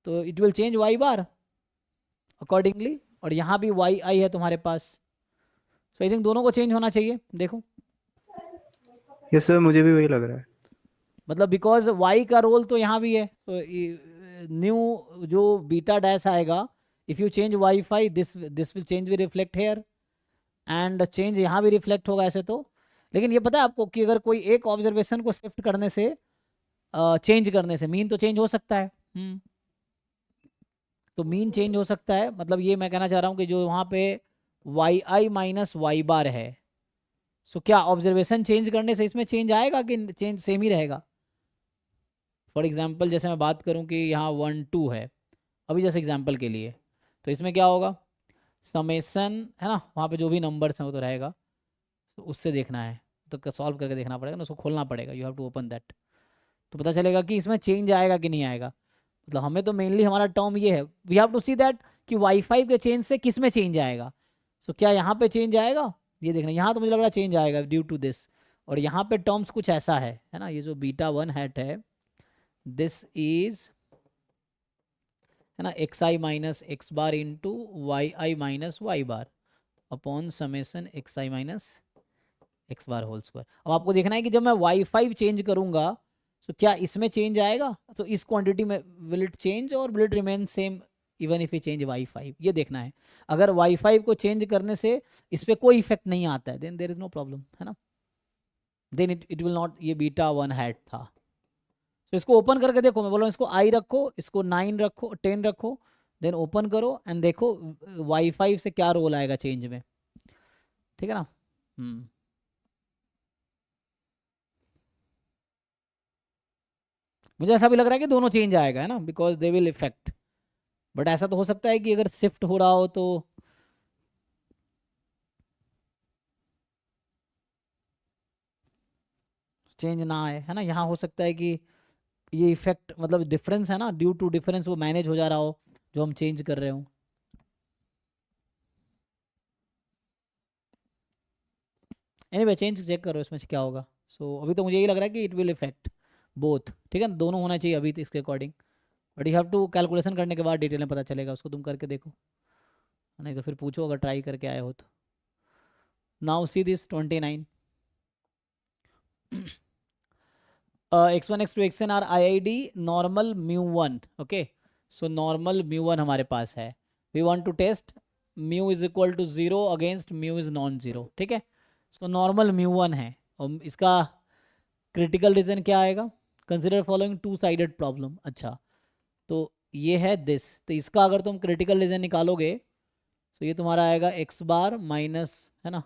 तो it will change y bar accordingly, और यहाँ भी y i है तुम्हारे पास। सो आई थिंक दोनों को चेंज होना चाहिए, देखो। यस सर, मुझे भी वही लग रहा है। मतलब बिकॉज y का रोल तो यहाँ भी है, तो न्यू जो बीटा डैश आएगा, if you change y5 this will change भी रिफ्लेक्ट हेयर, एंड चेंज यहाँ भी रिफ्लेक्ट होगा ऐसे तो। लेकिन ये पता है आपको कि अगर कोई एक ऑब्जर्वेशन को शिफ्ट करने से चेंज करने से मीन तो चेंज हो सकता है। तो मीन चेंज हो सकता है, मतलब ये मैं कहना चाह रहा हूँ कि जो वहाँ पे वाई आई माइनस वाई बार है, सो क्या ऑब्जर्वेशन चेंज करने से इसमें चेंज आएगा कि चेंज सेम ही रहेगा। फॉर एग्जांपल जैसे मैं बात करूँ कि यहाँ 1 2 है अभी जैसे एग्जांपल के लिए, तो इसमें क्या होगा, समेसन है ना, वहाँ पे जो भी नंबर्स हैं वो तो रहेगा, तो उससे देखना है, तो सॉल्व करके देखना पड़ेगा ना, उसको खोलना पड़ेगा, you have to open that, तो पता चलेगा कि इसमें चेंज आएगा कि नहीं आएगा। मतलब हमें तो मेनली हमारा टर्म ये है, we have to see that कि वाई5 के चेंज से किस में चेंज आएगा। सो क्या यहाँ पे चेंज आएगा, ये देखना, यहाँ तो मुझे लग रहा है चेंज आएगा ड्यू टू दिस, और यहाँ पे टर्म्स कुछ ऐसा है ना, ये जो बीटा 1 हैट है दिस इज, है ना, x i minus x bar into y i minus y bar upon summation x i minus x bar whole square. अब आपको देखना है कि जब मैं y5 चेंज करूंगा तो क्या इसमें चेंज आएगा, तो इस क्वांटिटी में विल इट चेंज और will it remain same even if you change y5, ये देखना है। अगर y5 को चेंज करने से इस पर कोई इफेक्ट नहीं आता है then there is no problem, है ना, देन इट विल नॉट, ये बीटा 1 हैट था। तो इसको ओपन करके देखो, मैं बोल रहा हूँ इसको आई रखो, इसको 9 रखो, 10 रखो, देन ओपन करो एंड देखो वाई5 से क्या रोल आएगा चेंज में, ठीक है ना। मुझे ऐसा भी लग रहा है कि दोनों चेंज आएगा, है ना, because they will effect. But ऐसा तो हो सकता है कि अगर शिफ्ट हो रहा हो तो चेंज ना आए, है ना। यहाँ हो सकता है कि ये इफेक्ट मतलब डिफरेंस है ना, ड्यू टू डिफरेंस वो मैनेज हो जा रहा हो जो हम चेंज कर रहे हो। एनीवे चेंज चेक करो इसमें से क्या होगा। सो अभी तो मुझे यही लग रहा है कि इट विल इफेक्ट बोथ, ठीक है ना, दोनों होना चाहिए अभी तो इसके according. But you have to calculation करने के बाद डिटेल में पता चलेगा, उसको तुम करके देखो, नहीं तो फिर पूछो अगर ट्राई करके आए हो तो। Now see this 29 x1 x2 xn आर IID normal μ1, okay. So normal μ1 हमारे पास है, we want to test mu is equal to 0 against mu is non zero, ठीक है। सो नॉर्मल μ1 है और इसका क्रिटिकल रीजन क्या आएगा, consider following two sided problem. अच्छा तो ये है दिस, तो इसका अगर तुम क्रिटिकल रीजन निकालोगे तो ये तुम्हारा आएगा एक्स बार माइनस, है ना,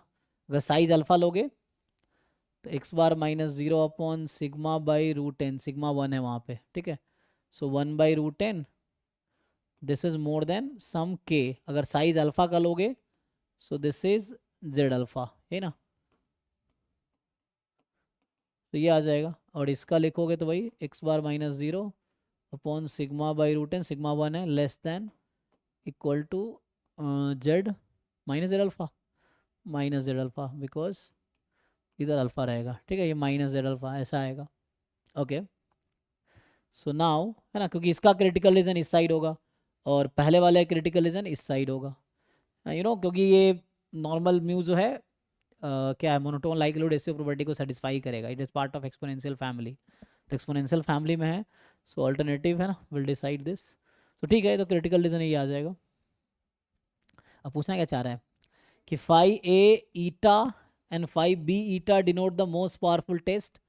अगर साइज अल्फा लोगे तो एक्स बार माइनस 0/σ/√10, सिग्मा 1 है वहाँ पे, ठीक है। सो 1/√10 this is more then some के, अगर साइज अल्फा का लोगे so this is Z alpha, है ना। तो ये आ जाएगा, और इसका लिखोगे तो वही एक्स बार माइनस 0/σ/√10, सिग्मा 1 है less than equal to z minus z alpha because इधर अल्फा रहेगा, ठीक है, ये माइनस जेड अल्फा ऐसा आएगा, ओके। सो नाउ, है ना, क्योंकि इसका क्रिटिकल रीजन इस साइड होगा और पहले वाले क्रिटिकल रीजन इस साइड होगा, यू नो, क्योंकि ये नॉर्मल म्यू जो है क्या है, मोनोटोन लाइक्लीहुड रेशियो प्रॉपर्टी को सेटिस्फाई करेगा, it is part of exponential family, तो एक्सपोनेंशियल फैमिली में है, सो अल्टरनेटिव है ना विल डिसाइड दिस। तो ठीक है, तो क्रिटिकल रीजन ये आ जाएगा। अब पूछना क्या चाह रहा है कि phi a eta and phi b eta denote the most powerful test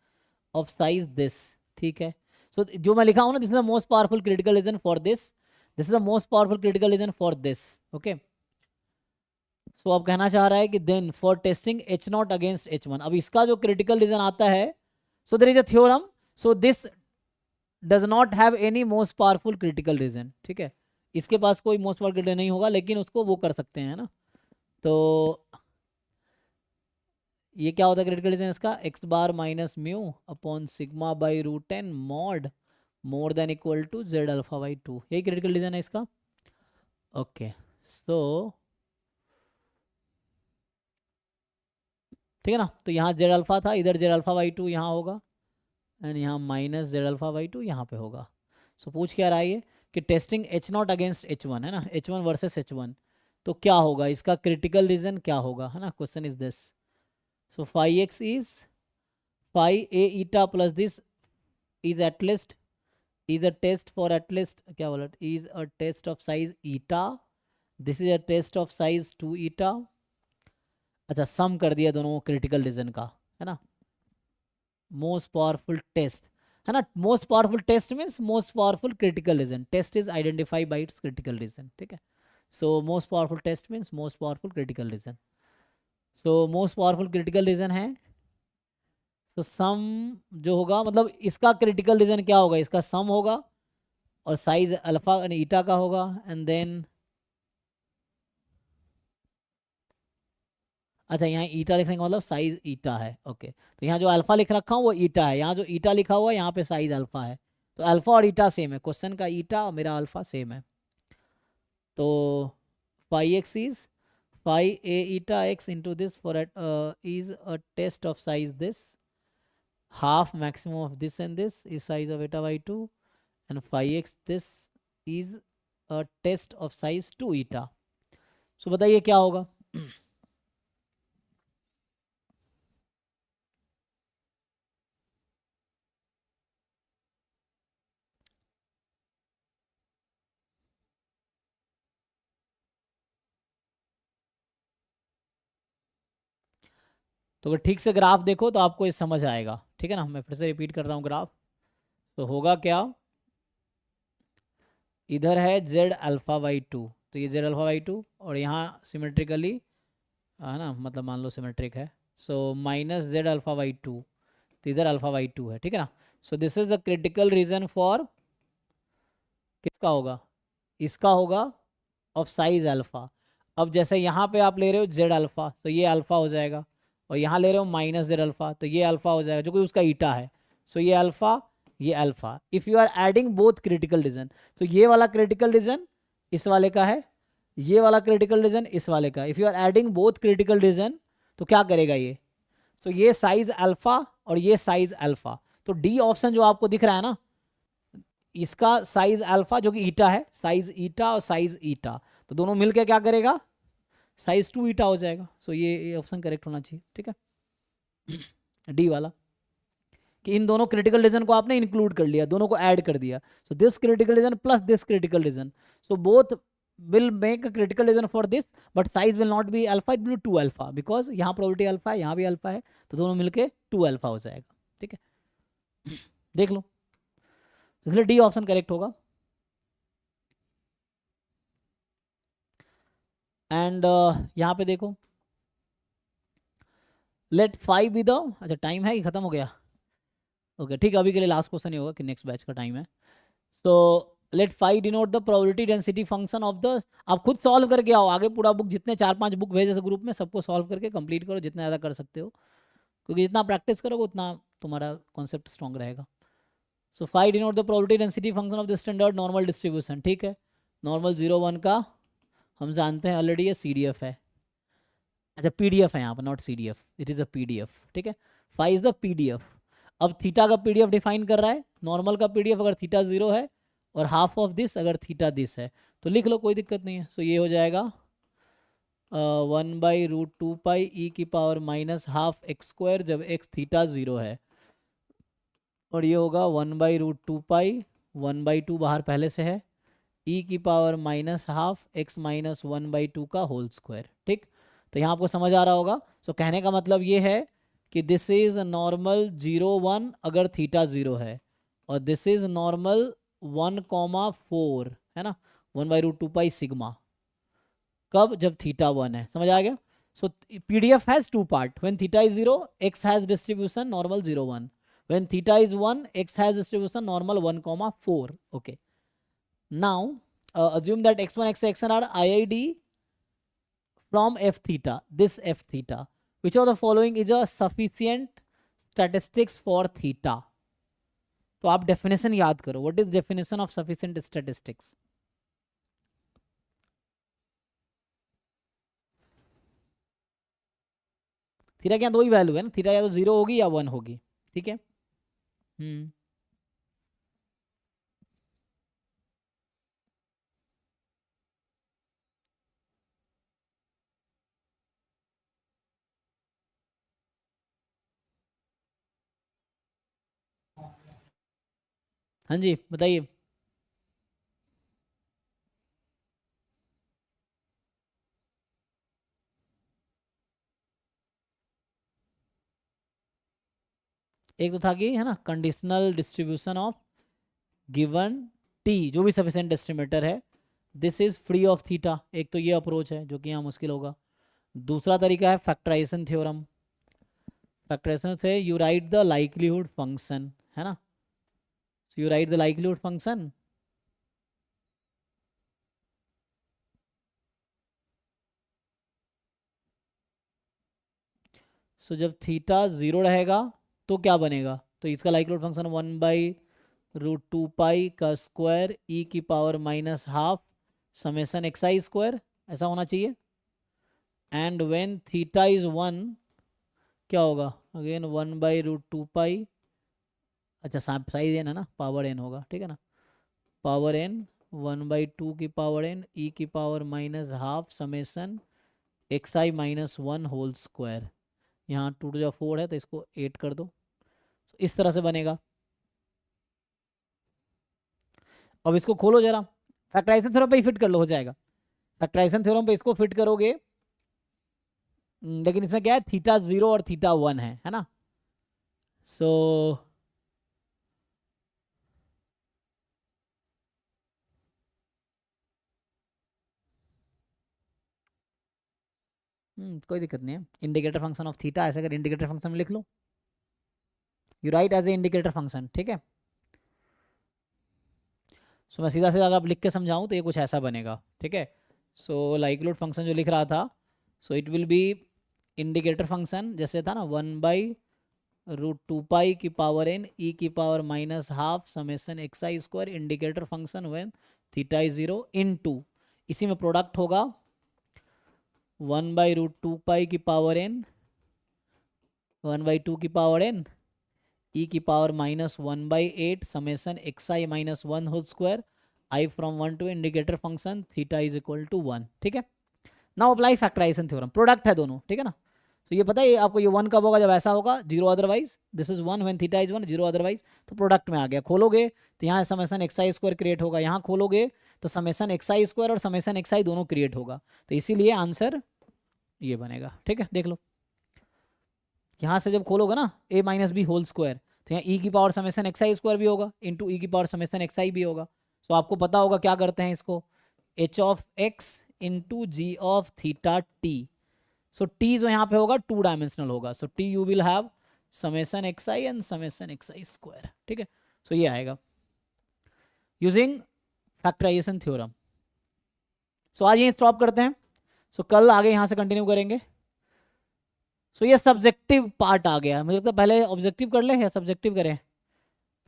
of size this, ठीक है। सो जो मैं लिखा हूं ना, this is the most powerful critical region for this is the most powerful critical region for this, okay. So अब कहना चाह रहा है कि then for testing H not against H1, अब इसका जो क्रिटिकल रीजन आता है, so there is a theorem, so this does not have any most powerful critical region, ठीक है, इसके पास कोई मोस्ट पावरफुल क्रिटिकल नहीं होगा, लेकिन उसको वो कर सकते हैं ना। तो ये क्या होता है क्रिटिकल रीजन इसका, x bar minus mu upon σ/√10 mod more than equal to z alpha by 2, यही क्रिटिकल रीजन है इसका, ओके। सो ठीक है ना, तो यहाँ जेड अल्फा था, इधर जेड अल्फा बाई 2 यहाँ होगा एंड यहाँ माइनस जेड अल्फा बाई 2 यहाँ पे होगा। सो पूछ क्या रहा है ये कि testing H not against H1, है ना, H1 वर्सेस H1, तो क्या होगा इसका क्रिटिकल रीजन क्या होगा, है ना, question is this. So phi x is phi a eta plus this is at least is a test for at least, क्या बोला, is a test of size eta, this is a test of size 2 eta. अच्छा sum कर दिया दोनों critical reason का, है ना, most powerful test, है ना, most powerful test means most powerful critical region, test is identify by its critical region, ठीक है। So most powerful test means most powerful critical region, so most powerful critical region है, तो सम जो होगा मतलब इसका क्रिटिकल रीजन क्या होगा, इसका सम होगा और साइज अल्फा ईटा का होगा एंड देन, अच्छा यहाँ ईटा लिखने का मतलब साइज ईटा है, ओके। तो यहाँ जो अल्फा लिख रखा हूँ वो ईटा है, यहाँ जो ईटा लिखा हुआ है यहाँ पे साइज अल्फा है, तो अल्फा और ईटा सेम है, क्वेश्चन का ईटा और मेरा अल्फा सेम है। तो phi x is phi a eta x into this for is a test of size this, half maximum of this and this is size of eta by 2 and phi x this is a test of size 2 eta। so बताइए क्या होगा। तो अगर ठीक से graph देखो तो आपको ये समझ आएगा, ठीक है ना, मैं फिर से रिपीट कर रहा हूँ ग्राफ। तो होगा क्या, इधर है z अल्फा बाई टू, तो ये z अल्फा बाई टू, और यहाँ सिमेट्रिकली है ना, मतलब मान लो सिमेट्रिक है, so minus z alpha by two, तो इधर अल्फा बाई टू है, ठीक है ना। So this is the critical region for, किसका होगा, इसका होगा, ऑफ साइज अल्फा। अब जैसे यहाँ पे आप ले रहे हो z अल्फा, तो ये अल्फा हो जाएगा, और यहाँ ले रहे हो माइनस z अल्फा, तो ये अल्फा हो जाएगा, जो कि उसका ईटा है। सो ये अल्फा, ये alpha. If you are adding both critical region, तो ये वाला क्रिटिकल रीजन इस वाले का है, ये वाला क्रिटिकल रीजन इस वाले का। If you are adding both critical region, तो क्या करेगा ये, तो ये साइज अल्फा और ये साइज अल्फा, तो डी ऑप्शन जो आपको दिख रहा है ना, इसका साइज अल्फा जो कि ईटा है, साइज ईटा और साइज ईटा, तो दोनों मिलकर क्या करेगा, साइज 2 ईटा हो जाएगा। सो ये ऑप्शन करेक्ट होना चाहिए, ठीक है। डी वाला, कि इन दोनों क्रिटिकल रीजन को आपने इंक्लूड कर लिया, दोनों को ऐड कर दिया। So this critical reason plus this critical region, so both will make a critical reason for this, but size will not be alpha, it will be 2 alpha, because यहाँ probability alpha है, यहाँ भी alpha है, तो दोनों मिलके 2 alpha हो जाएगा, ठीक है। देख लो, तो इसलिए डी ऑप्शन करेक्ट होगा। एंड यहाँ पे देखो, लेट 5 बी द, अच्छा टाइम है कि खत्म हो गया, ओके ठीक है, अभी के लिए लास्ट क्वेश्चन ही होगा कि नेक्स्ट बैच का टाइम है। तो let 5 denote the probability density function of the, आप खुद सॉल्व करके आओ, आगे पूरा बुक जितने 4-5 बुक भेजे ग्रुप में, सबको सॉल्व करके कंप्लीट करो जितना ज़्यादा कर सकते हो, क्योंकि जितना प्रैक्टिस करोगे उतना तुम्हारा कॉन्सेप्ट स्ट्रॉन्ग रहेगा। सो 5 denote the probability density function of the standard normal distribution, ठीक है। नॉर्मल 0 1 का हम जानते हैं ऑलरेडी, ये CDF है, अच्छा PDF है यहाँ पर, not CDF, it is a PDF, ठीक है। 5 इज द PDF। अब थीटा का PDF डिफाइन कर रहा है, नॉर्मल का PDF अगर थीटा 0 है और हाफ ऑफ दिस अगर थीटा दिस है, तो लिख लो, कोई दिक्कत नहीं है। सो ये हो जाएगा 1/√2π e की power minus half x square जब x थीटा 0 है, और ये होगा 1/√2π, 1/2 बाहर पहले से है, e की power minus half x minus 1/2 का होल स्क्वायर, ठीक। तो यहाँ आपको समझ आ रहा होगा। सो कहने का मतलब ये है कि दिस इज नॉर्मल 0 1 अगर थीटा 0 है, और दिस इज नॉर्मल 1,4 है ना, 1/√2π सिग्मा, कब, जब थीटा 1 है, समझ आ गया। सो PDF has 2 part, when theta is 0 x has distribution normal 0 1, when theta is 1 x has distribution normal 1,4, okay. Now, assume that x1, x2, xn are IID from f theta, this f theta. Which of the following is a sufficient statistics for theta? तो आप definition याद करो, what is definition of sufficient statistics? Theta के यहाँ दो ही value है ना, theta या तो 0 होगी या 1 होगी, ठीक है। हाँ जी बताइए। एक तो था कि है ना, conditional distribution of given T, जो भी सफिशिएंट एस्टिमेटर है, this is free of theta, एक तो ये अप्रोच है जो कि यहाँ मुश्किल होगा। दूसरा तरीका है फैक्टराइजेशन थ्योरम, फैक्टराइजेशन से you write the likelihood function, है ना, so you write the likelihood function, so जब थीटा 0 रहेगा तो क्या बनेगा, तो इसका लाइक्लीहुड फंक्शन 1/√2π का स्क्वायर e की power minus half summation xi square, ऐसा होना चाहिए। एंड व्हेन थीटा इज 1 क्या होगा, अगेन 1/√2π, अच्छा साइज n है ना, पावर n होगा, ठीक है ना, पावर n 1/2 की पावर n e की power minus half summation xi minus 1 whole square, यहाँ 2 to 4 है तो इसको 8 कर दो, तो इस तरह से बनेगा। अब इसको खोलो जरा, फैक्टराइजेशन थ्योरम पे ही फिट कर लो, हो जाएगा। फैक्टराइजेशन थ्योरम पे इसको फिट करोगे, लेकिन इसमें क्या है, थीटा 0 और थीटा 1 है ना। सो कोई दिक्कत नहीं है। इंडिकेटर फंक्शन ऑफ थीटा ऐसे अगर इंडिकेटर फंक्शन में लिख लो, you write as a indicator function, ठीक है। सो मैं सीधा सीधा अगर आप लिख के समझाऊँ तो ये कुछ ऐसा बनेगा, ठीक है। सो लाइक्लीहुड फंक्शन जो लिख रहा था, so it will be indicator function जैसे था ना 1/√2 की पावर n e की power -12 summation xi square indicator function when theta is 0 into, इसी में प्रोडक्ट होगा 1/√2 की पावर n 1/2 की पावर n e की power -1/8 summation xi -1 whole square i from 1 to indicator function theta is equal to 1, ठीक है। Now apply factorization theorem, product है दोनों, ठीक है ना। तो ये पता है आपको, ये 1 कब होगा, जब ऐसा होगा 0 otherwise, this is 1 when theta is 1, 0 otherwise, तो प्रोडक्ट में आ गया। खोलोगे तो यहाँ समेसन xi स्क्वायर क्रिएट होगा, यहाँ खोलोगे तो समेसन xi स्क्वायर और समेसन xi दोनों क्रिएट होगा, तो इसीलिए आंसर ये बनेगा, ठीक है। देख लो यहाँ से जब खोलोगे ना a minus b whole square, तो यहाँ e की पावर समेसन xi स्क्वायर भी होगा इंटू e की पावर समेसन xi भी होगा। सो आपको पता होगा क्या करते हैं इसको, h of x into g of theta t। So t जो यहाँ पे होगा 2 डायमेंशनल होगा, so t you will have summation xi and summation xi square, ठीक है। सो ये आएगा यूजिंग फैक्टराइजेशन थ्योरम। सो आज ये स्टॉप करते हैं, सो कल आगे यहाँ से कंटिन्यू करेंगे। सो ये सब्जेक्टिव पार्ट आ गया, मुझे लगता है पहले ऑब्जेक्टिव कर ले या सब्जेक्टिव करें,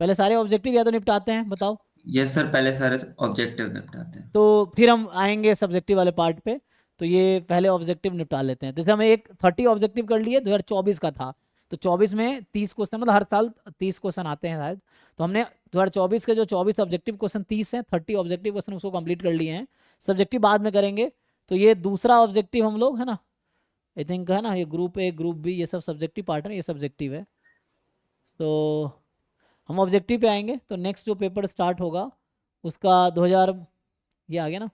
पहले सारे ऑब्जेक्टिव या तो निपटाते हैं, बताओ। यस सर, पहले सारे ऑब्जेक्टिव निपटाते हैं। तो फिर हम आएंगे सब्जेक्टिव वाले पार्ट पे, तो ये पहले ऑब्जेक्टिव निपटा लेते हैं। जैसे हमें एक 30 ऑब्जेक्टिव कर लिए, 2024 का था, तो 24 में 30 क्वेश्चन, मतलब हर साल 30 क्वेश्चन आते हैं शायद, तो हमने 2024 के जो 24 ऑब्जेक्टिव क्वेश्चन 30 हैं, 30 ऑब्जेक्टिव क्वेश्चन उसको कंप्लीट कर लिए हैं। सब्जेक्टिव बाद में करेंगे। तो ये दूसरा ऑब्जेक्टिव हम लोग है ना, आई थिंक है ना, ये ग्रुप ए ग्रुप बी ये सब सब्जेक्टिव पार्ट है, ये सब्जेक्टिव है। तो हम ऑब्जेक्टिव पे आएंगे, तो नेक्स्ट जो पेपर स्टार्ट होगा उसका 2000, ये आ गया ना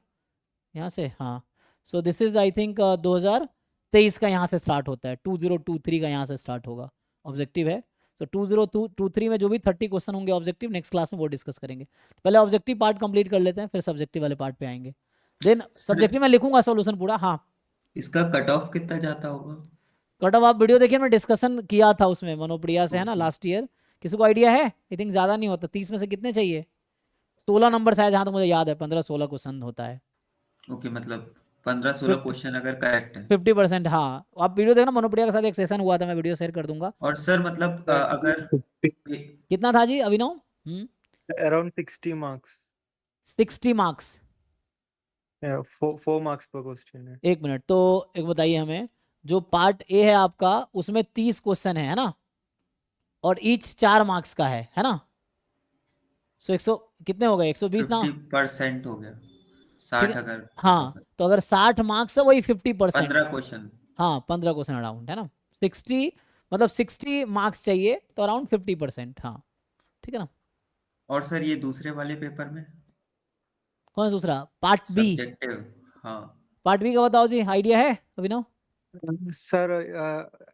यहाँ से, हाँ। So this is I think 2023 का यहाँ से स्टार्ट होता है, 2023 का यहाँ से स्टार्ट होगा, ऑब्जेक्टिव है। तो 2023 में जो भी 30 क्वेश्चन होंगे ऑब्जेक्टिव, नेक्स्ट क्लास में वो डिस्कस करेंगे। पहले ऑब्जेक्टिव पार्ट कंप्लीट कर लेते हैं, फिर सब्जेक्टिव वाले पार्ट पे आएंगे। देन सब्जेक्टिव में लिखूंगा सॉल्यूशन पूरा, हाँ। इसका कट ऑफ कितना जाता होगा? कट ऑफ आप वीडियो देखिए, मैं डिस्कशन किया था उसमें मनोप्रिया से, है ना, ओके। Last year. किसी को आइडिया है? आई थिंक ज़्यादा नहीं होता, 30 में से कितने चाहिए, 16 नंबर शायद, जहाँ तो मुझे याद है 15-16 क्वेश्चन होता है। ओके, मतलब 15-16 क्वेश्चन अगर करेक्ट है। 50%, हाँ। आप वीडियो देखना, मनोप्रिया के साथ एक सेशन हुआ था, मैं वीडियो शेयर कर दूंगा। और सर मतलब अगर कितना था जी अभिनव? around 60 marks 60 marks, yeah, 4 marks per question है। एक मिनट, तो एक बताइए हमें, जो पार्ट ए है आपका उसमें 30 क्वेश्चन है ना, और ईच 4 मार्क्स का है ना। सो 100 कितने हो गए, 120 ना, 50% हो गया, ठीक 60 है। अगर हाँ, तो अगर 60 मार्क्स है वही 50%, 15 क्वेश्चन। हाँ 15 क्वेश्चन अराउंड, है ना। 60 मतलब 60 मार्क्स चाहिए, तो अराउंड 50%, हाँ, ठीक है ना। और सर ये दूसरे वाले पेपर में कौन सा दूसरा, पार्ट बी? सब्जेक्टिव? हाँ पार्ट बी का बताओ जी, आइडिया है अभिनव? Sir,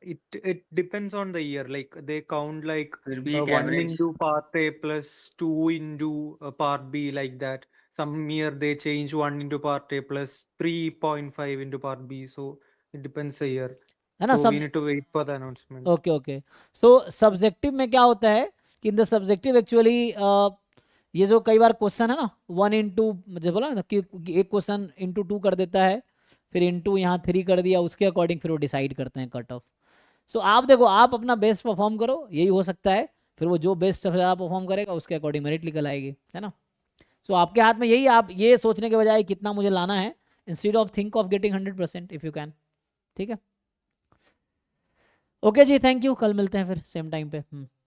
it depends on the year. Like they count like फिर भी एक 1 average. into part A plus 2 into part B, like that. Some year they change 1 into part A plus 3.5 into part B. So it depends the year. है ना So सब। we need to wait for the announcement. Okay okay. So subjective में क्या होता है कि in the subjective actually ये जो कई बार क्वेश्चन है ना 1 इंटू, मुझे बोला ना कि एक क्वेश्चन इंटू 2 कर देता है, फिर इंटू यहाँ 3 कर दिया, उसके अकॉर्डिंग फिर वो डिसाइड करते हैं कट ऑफ। सो आप देखो, आप अपना बेस्ट परफॉर्म करो, यही हो सकता है, फिर वो जो बेस्ट सबसे ज़्यादा परफॉर्म करेगा उसके अकॉर्डिंग मेरिट निकल आएगी, है ना। सो आपके हाथ में यही, आप ये सोचने के बजाय कितना मुझे लाना है, instead of think of getting 100% if you can, ठीक है। ओके जी, थैंक यू, कल मिलते हैं फिर सेम टाइम पे।